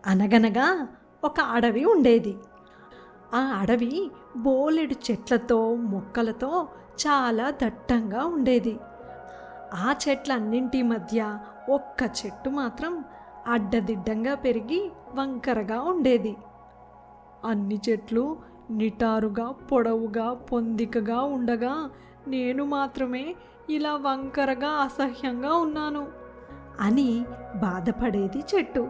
అనగనగా ఒక అడవి ఉండేది. ఆ అడవి బోలెడు చెట్లతో మొక్కలతో చాలా దట్టంగా ఉండేది. ఆ చెట్లన్నింటి మధ్య ఒక్క చెట్టు మాత్రం అడ్డదిడ్డంగా పెరిగి వంకరగా ఉండేది. అన్ని చెట్లు నిటారుగా పొడవుగా పొందికగా ఉండగా నేను మాత్రమే ఇలా వంకరగా అసహ్యంగా ఉన్నాను అని బాధపడేది చెట్టు.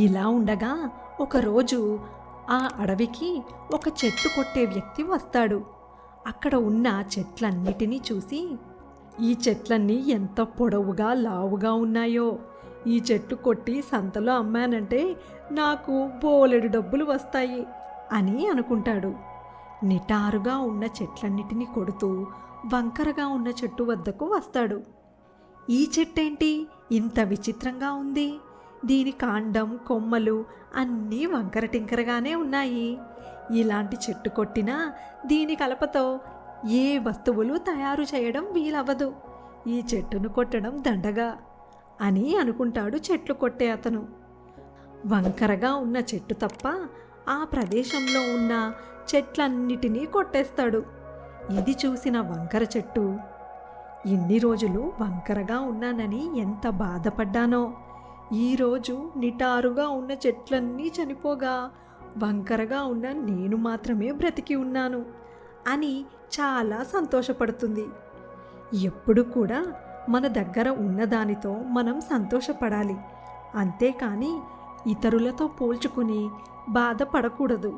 ఇలా ఉండగా ఒకరోజు ఆ అడవికి ఒక చెట్టు కొట్టే వ్యక్తి వస్తాడు. అక్కడ ఉన్న చెట్లన్నిటినీ చూసి, ఈ చెట్లన్నీ ఎంత పొడవుగా లావుగా ఉన్నాయో, ఈ చెట్టు కొట్టి సంతలో అమ్మానంటే నాకు బోలెడు డబ్బులు వస్తాయి అని అనుకుంటాడు. నిటారుగా ఉన్న చెట్లన్నిటినీ కొడుతూ వంకరగా ఉన్న చెట్టు వద్దకు వస్తాడు. ఈ చెట్టేంటి ఇంత విచిత్రంగా ఉంది? దీని కాండం కొమ్మలు అన్నీ వంకర టింకరగానే ఉన్నాయి. ఇలాంటి చెట్టు కొట్టినా దీని కలపతో ఏ వస్తువులు తయారు చేయడం వీలవ్వదు. ఈ చెట్టును కొట్టడం దండగా అని అనుకుంటాడు చెట్లు కొట్టే అతను. వంకరగా ఉన్న చెట్టు తప్ప ఆ ప్రదేశంలో ఉన్న చెట్లన్నిటినీ కొట్టేస్తాడు. ఇది చూసిన వంకర చెట్టు, ఇన్ని రోజులు వంకరగా ఉన్నానని ఎంత బాధపడ్డానో, ఈరోజు నిటారుగా ఉన్న చెట్లన్నీ చనిపోగా వంకరగా ఉన్న నేను మాత్రమే బ్రతికి ఉన్నాను అని చాలా సంతోషపడుతుంది. ఎప్పుడు కూడా మన దగ్గర ఉన్నదానితో మనం సంతోషపడాలి, అంతేకాని ఇతరులతో పోల్చుకుని బాధపడకూడదు.